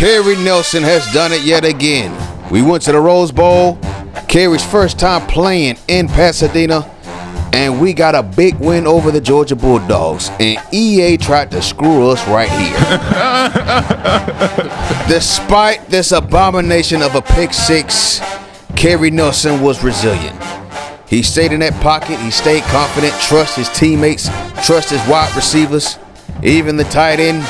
Carey Nelson has done it yet again. We went to the Rose Bowl, Carey's first time playing in Pasadena, and we got a big win over the Georgia Bulldogs, and EA tried to screw us right here. Despite this abomination of a pick six, Carey Nelson was resilient. He stayed in that pocket, he stayed confident, trust his teammates, trust his wide receivers, even the tight end,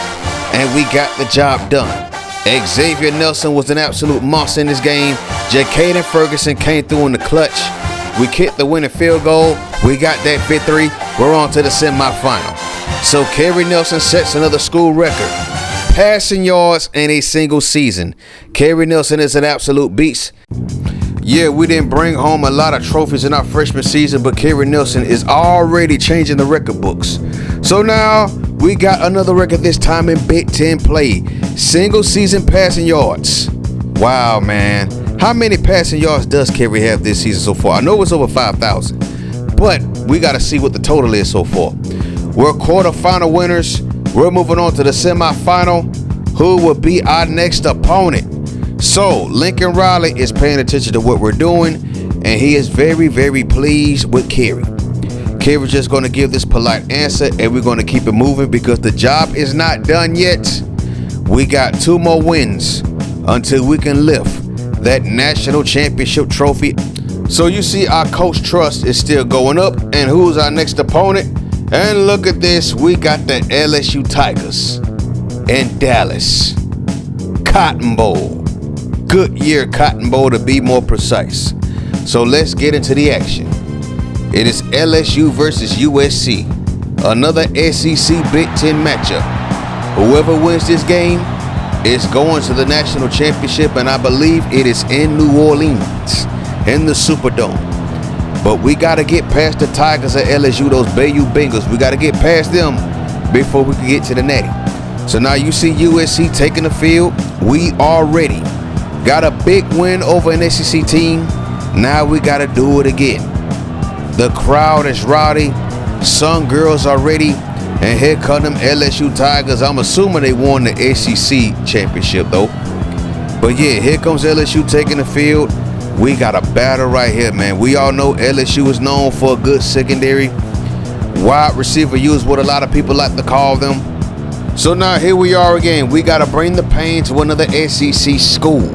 and we got the job done. Xavier Nelson was an absolute monster in this game. Ja'Caden Ferguson came through in the clutch. We kicked the winning field goal. We got that victory. We're on to the semifinal. So Carey Nelson sets another school record. Passing yards in a single season. Carey Nelson is an absolute beast. Yeah, we didn't bring home a lot of trophies in our freshman season, but Carey Nelson is already changing the record books. So now we got another record, this time in Big Ten play. Single season passing yards. Wow, man. How many passing yards does Carey have this season so far? I know it's over 5,000, but we got to see what the total is so far. We're quarterfinal winners. We're moving on to the semifinal. Who will be our next opponent? So Lincoln Riley is paying attention to what we're doing, and he is very, very pleased with Carey. Carey's just going to give this polite answer, and we're going to keep it moving because the job is not done yet. We got 2 more wins until we can lift that national championship trophy. So you see our coach trust is still going up, and who's our next opponent? And look at this, we got the LSU Tigers in Dallas. Cotton Bowl. Goodyear Cotton Bowl to be more precise. So let's get into the action. It is LSU versus USC, another SEC Big Ten matchup. Whoever wins this game is going to the national championship, and I believe it is in New Orleans, in the Superdome. But we got to get past the Tigers at LSU, those Bayou Bengals. We got to get past them before we can get to the Natty. So now you see USC taking the field. We are ready. Got a big win over an SEC team. Now we got to do it again. The crowd is rowdy. Some girls are ready. And here come them LSU Tigers. I'm assuming they won the SEC championship though. But yeah, here comes LSU taking the field. We got a battle right here, man. We all know LSU is known for a good secondary. Wide receiver is what a lot of people like to call them. So now here we are again. We got to bring the pain to another SEC school.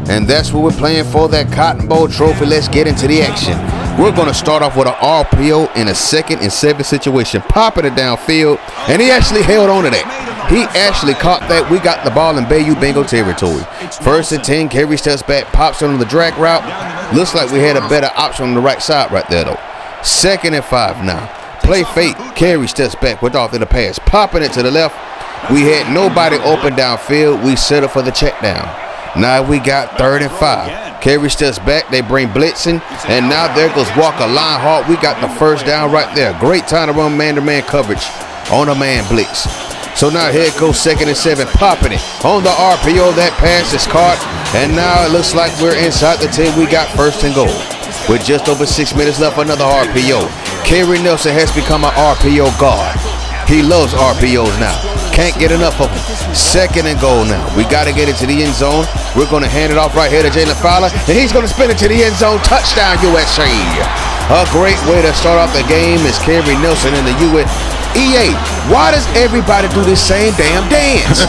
And that's what we're playing for, that Cotton Bowl trophy. Let's get into the action. We're going to start off with an RPO in a 2nd and 7 situation, popping it downfield, and he actually held on to that. He actually caught that. We got the ball in Bayou Bengal territory. 1st and 10, Carey steps back, pops on the drag route. Looks like we had a better option on the right side right there, though. 2nd and 5 now. Play fake, Carey steps back without the pass, popping it to the left. We had nobody open downfield. We settled for the check down. Now we got 3rd and 5. Carey steps back. They bring blitzing. And now there goes Walker Linehart. We got the first down right there. Great time to run man-to-man coverage on a man blitz. So now here goes 2nd and 7. Popping it on the RPO. That pass is caught. And now it looks like we're inside the 10. We got 1st and goal. With just over 6 minutes left, another RPO. Carey Nelson has become an RPO god. He loves RPOs now. Can't get enough of them. 2nd and goal now. We got to get into the end zone. We're going to hand it off right here to Jalen Fowler, and he's going to spin it to the end zone. Touchdown, USA. A great way to start off the game is Carey Nelson in the US. EA, why does everybody do this same damn dance?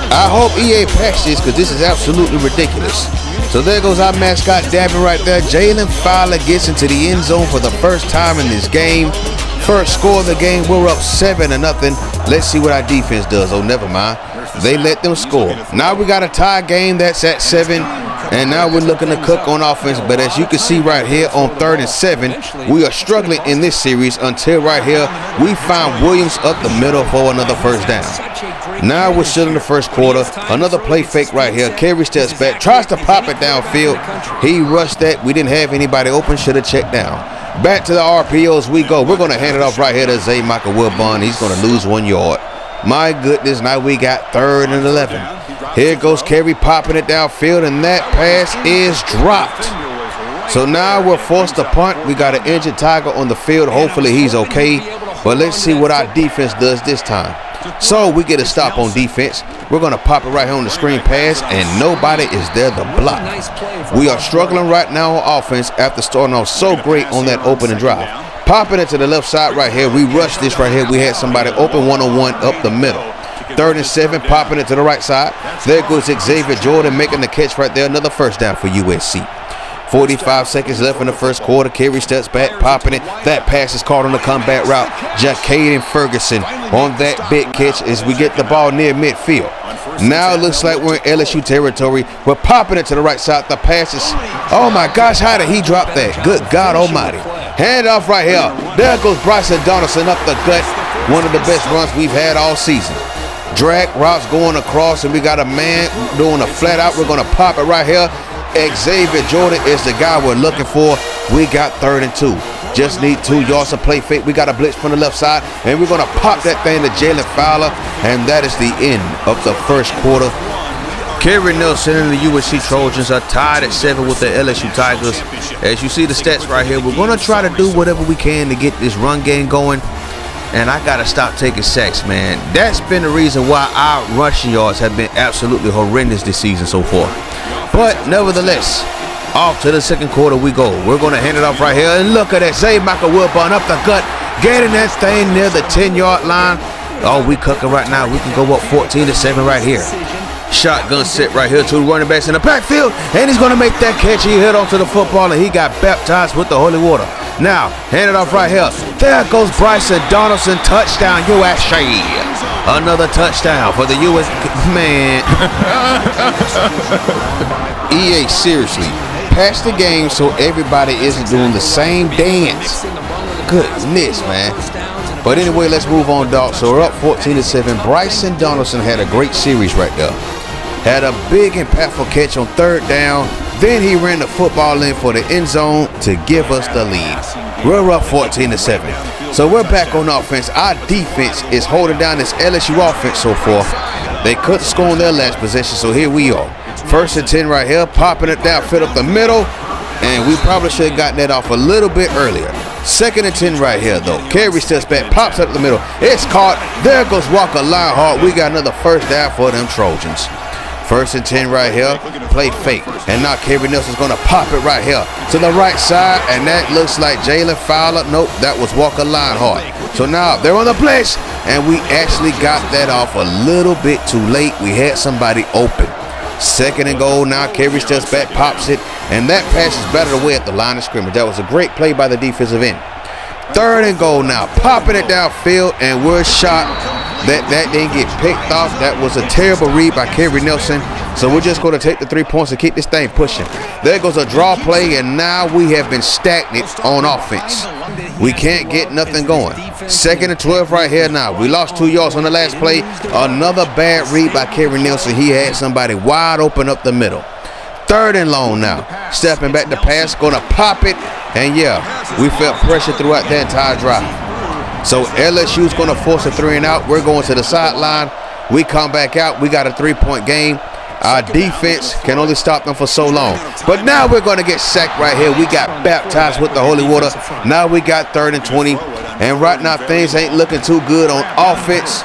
I hope EA patched this because this is absolutely ridiculous. So there goes our mascot dabbing right there. Jalen Fowler gets into the end zone for the first time in this game. First score of the game, we're up 7-0. Let's see what our defense does. Oh, never mind. They let them score. Now we got a tie game that's at 7, and now we're looking to cook on offense. But as you can see right here on 3rd and 7, we are struggling in this series until right here we found Williams up the middle for another first down. Now we're still in the first quarter. Another play fake right here. Carey steps back, tries to pop it downfield. He rushed that. We didn't have anybody open. Should have checked down. Back to the RPOs we go. We're going to hand it off right here to Zay Michael Wilbon. He's going to lose 1 yard. My goodness, now we got 3rd and 11. Here goes Carey popping it downfield, and that pass is dropped. So now we're forced to punt. We got an injured Tiger on the field. Hopefully he's okay. But let's see what our defense does this time. So we get a stop on defense. We're going to pop it right here on the screen pass, and nobody is there to block. We are struggling right now on offense after starting off so great on that opening drive. Popping it to the left side right here. We rushed this right here. We had somebody open one-on-one up the middle. 3rd and 7, popping it to the right side. There goes Xavier Jordan making the catch right there. Another first down for USC. 45 seconds left in the first quarter. Carey steps back, popping it. That pass is caught on the comeback route. Jacaden Ferguson on that big catch as we get the ball near midfield. Now it looks like we're in LSU territory. We're popping it to the right side. The pass is, oh my gosh, how did he drop that? Good God almighty. Hand off right here. There goes Bryson Donaldson up the gut. One of the best runs we've had all season. Drag routes going across, and we got a man doing a flat out. We're going to pop it right here. Xavier Jordan is the guy we're looking for. We got 3rd and 2. Just need 2 yards to play fake. We got a blitz from the left side, and we're going to pop that thing to Jalen Fowler, and that is the end of the first quarter. Carey Nelson and the USC Trojans are tied at 7 with the LSU Tigers. As you see the stats right here, we're going to try to do whatever we can to get this run game going. And I got to stop taking sacks, man. That's been the reason why our rushing yards have been absolutely horrendous this season so far. But nevertheless, off to the second quarter we go. We're going to hand it off right here. And look at that. Zay Michael Wilburn up the gut. Getting that thing near the 10-yard line. Oh, we cooking right now. We can go up 14-7 right here. Shotgun set right here. 2 running backs in the backfield. And he's going to make that catch. He hit onto the football, and he got baptized with the holy water. Now, hand it off right here. There goes Bryson Donaldson. Touchdown, USA. Another touchdown for the U.S. Man. EA, seriously. Pass the game so everybody isn't doing the same dance. Goodness, man. But anyway, let's move on, dog. So we're up 14-7. Bryson Donaldson had a great series right there. Had a big, impactful catch on 3rd down. Then he ran the football in for the end zone to give us the lead. We're up 14-7. So we're back on offense. Our defense is holding down this LSU offense so far. They couldn't score on their last possession, so here we are. 1st and 10 right here, popping it down, fit up the middle. And we probably should have gotten that off a little bit earlier. 2nd and 10 right here, though. Carey steps back, pops up the middle. It's caught. There goes Walker Lionheart. We got another first down for them Trojans. 1st and 10 right here. Play fake. And now Carey Nelson's going to pop it right here to the right side. And that looks like Jalen Fowler. Nope, that was Walker Lionheart. So now they're on the blitz. And we actually got that off a little bit too late. We had somebody open. 2nd and goal. Now Carey steps back, pops it. And that pass is batted away at the line of scrimmage. That was a great play by the defensive end. 3rd and goal now. Popping it downfield. And we're shot. That didn't get picked off. That was a terrible read by Carey Nelson. So we're just going to take the 3 points and keep this thing pushing. There goes a draw play, and now we have been stagnant on offense. We can't get nothing going. 2nd and 12 right here now. We lost 2 yards on the last play. Another bad read by Carey Nelson. He had somebody wide open up the middle. 3rd and long now. Stepping back to pass, going to pop it. And yeah, we felt pressure throughout the entire drive. So LSU's going to force a 3 and out. We're going to the sideline. We come back out. We got a 3-point game. Our defense can only stop them for so long. But now we're going to get sacked right here. We got baptized with the holy water. Now we got 3rd and 20. And right now things ain't looking too good on offense.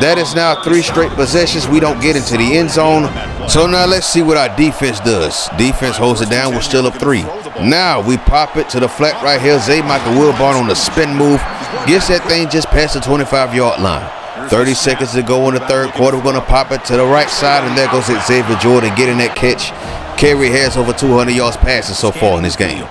That is now 3 straight possessions. We don't get into the end zone. So now let's see what our defense does. Defense holds it down. We're still up 3. Now we pop it to the flat right here. Zay Michael Wilburn on the spin move. Gets that thing just past the 25-yard line. 30 seconds to go in the 3rd quarter. We're going to pop it to the right side, and there goes Xavier Jordan getting that catch. Carey has over 200 yards passing so far in this game.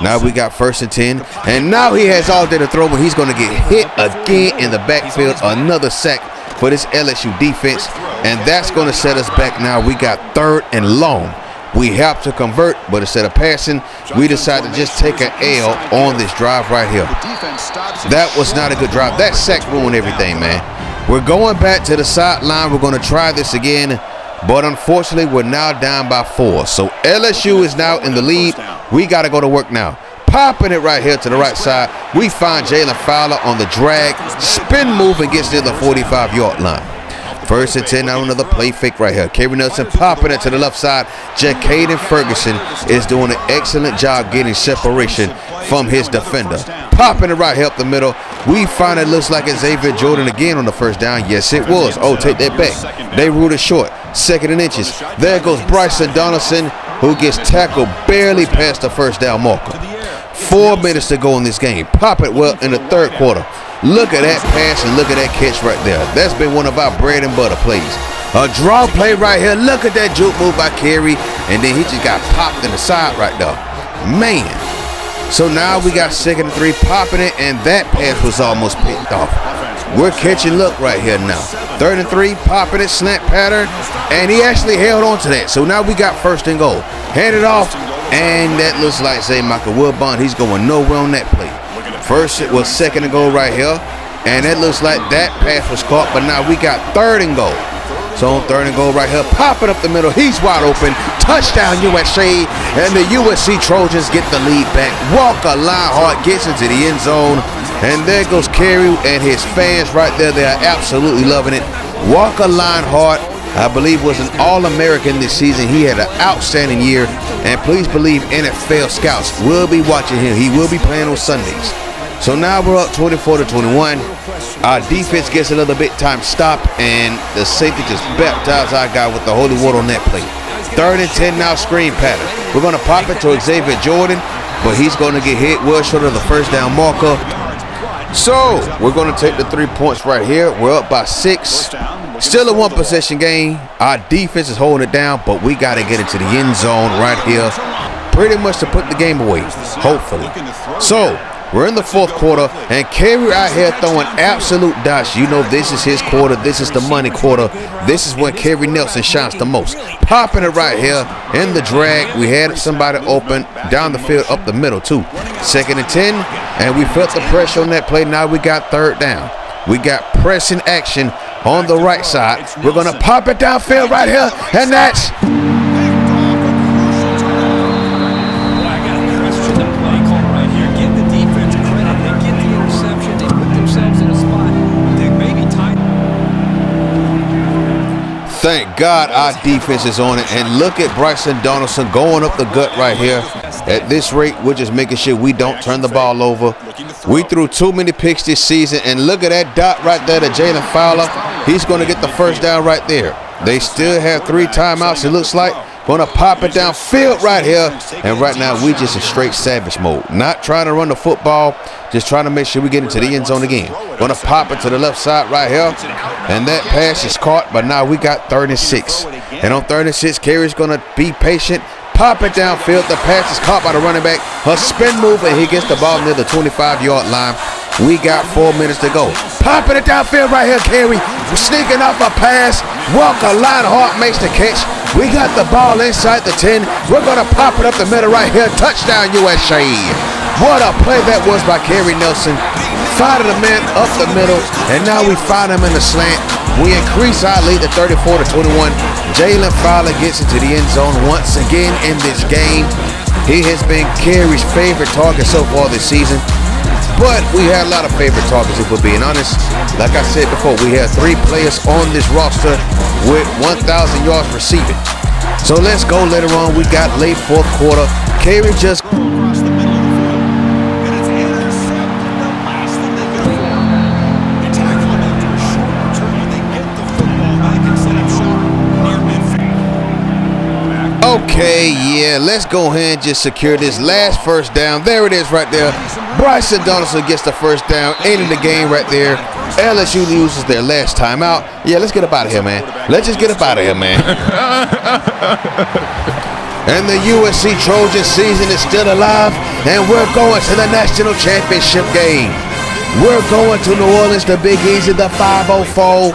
Now we got 1st and 10, and now he has all day to throw, but he's going to get hit again in the backfield. Another sack for this LSU defense, and that's going to set us back now. We got 3rd and long. We have to convert, but instead of passing, we decided to just take an L on this drive right here. That was not a good drive. That sack ruined everything, man. We're going back to the sideline. We're going to try this again, but unfortunately, we're now down by 4. So LSU is now in the lead. We got to go to work now. Popping it right here to the right side. We find Jalen Fowler on the drag. Spin move and gets near the 45-yard line. First and 10, now another play fake right here. Carey Nelson popping it to the left side. Jacaden Ferguson is doing an excellent job getting separation from his defender. Popping it right here up the middle. We find it looks like it's Xavier Jordan again on the first down. Yes, it was. Oh, take that back. They ruled it short. 2nd and inches. There goes Bryson Donaldson, who gets tackled barely past the first down marker. 4 minutes to go in this game. Pop it well in the 3rd quarter. Look at that pass and look at that catch right there. That's been one of our bread and butter plays. A draw play right here. Look at that juke move by Carey. And then he just got popped in the side right there. Man. So now we got 2nd and 3 popping it. And that pass was almost picked off. We're catching look right here now. 3rd and 3 popping it. Slant pattern. And he actually held on to that. So now we got 1st and goal. Hand it off. And that looks like, say, Michael Woodbond. He's going nowhere on that play. First, it was 2nd and goal right here. And it looks like that pass was caught. But now we got 3rd and goal. So on 3rd and goal right here. Pop it up the middle. He's wide open. Touchdown USA. And the USC Trojans get the lead back. Walker Lionheart gets into the end zone. And there goes Carey and his fans right there. They are absolutely loving it. Walker Lionheart, I believe, was an All-American this season. He had an outstanding year. And please believe NFL scouts will be watching him. He will be playing on Sundays. So now we're up 24-21. Our defense gets another big time stop. And the safety just baptized our guy with the holy water on that play. 3rd and 10 now, screen pattern. We're going to pop it to Xavier Jordan. But he's going to get hit well short of the first down marker. So we're going to take the 3 points right here. We're up by 6. Still a 1-possession game. Our defense is holding it down, but we got to get into the end zone right here, pretty much to put the game away, hopefully. So we're in the 4th quarter, and Carey out here throwing absolute dots. You know this is his quarter. This is the money quarter. This is when Carey Nelson shines the most. Popping it right here in the drag. We had somebody open down the field up the middle too. 2nd and 10, and we felt the pressure on that play. Now we got 3rd down. We got pressing action on the right side. We're going to pop it downfield right here, and that's... Thank God our defense is on it. And look at Bryson Donaldson going up the gut right here. At this rate, we're just making sure we don't turn the ball over. We threw too many picks this season. And look at that dot right there to Jalen Fowler. He's going to get the first down right there. They still have 3 timeouts, it looks like. Going to pop it downfield right here. And right now, we just in straight savage mode. Not trying to run the football. Just trying to make sure we get into the end zone again. Going to pop it to the left side right here. And that pass is caught. But now we got 3rd and 6. And on 3rd and 6, Carey's going to be patient. Pop it downfield. The pass is caught by the running back. A spin move. And he gets the ball near the 25-yard line. We got 4 minutes to go. Popping it downfield right here, Carey. Sneaking off a pass. Walker Lionheart makes the catch. We got the ball inside the 10. We're going to pop it up the middle right here. Touchdown, USA. What a play that was by Carey Nelson. Fired the man up the middle, and now we find him in the slant. We increase our lead to 34-21. Jalen Fowler gets into the end zone once again in this game. He has been Carey's favorite target so far this season. But we had a lot of favorite targets, if we're being honest. Like I said before, we have 3 players on this roster with 1,000 yards receiving. So let's go later on. We got late 4th quarter. Carey just... Okay, yeah, let's go ahead and just secure this last first down. There it is right there. Bryson Donaldson gets the first down, ending the game right there. LSU loses their last timeout. Yeah, let's get up out of here, man. Let's just get up out of here, man. And the USC Trojans season is still alive, and we're going to the national championship game. We're going to New Orleans, the Big Easy, the 504.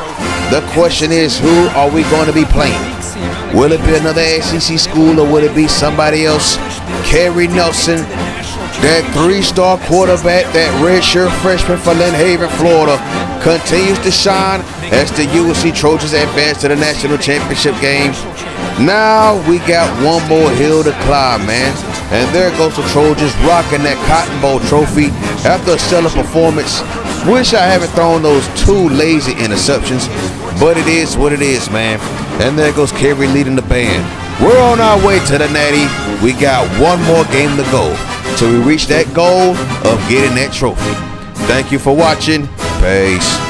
The question is, who are we going to be playing? Will it be another SEC school, or will it be somebody else? Carey Nelson, that 3-star quarterback, that redshirt freshman for Lynn Haven, Florida, continues to shine as the USC Trojans advance to the national championship game. Now we got one more hill to climb, man. And there goes the Trojans rocking that Cotton Bowl trophy after a stellar performance. Wish I haven't thrown those 2 lazy interceptions, But it is what it is, man. And there goes Carey leading the band. We're on our way to the Natty. We got one more game to go till we reach that goal of getting that trophy. Thank you for watching. Peace.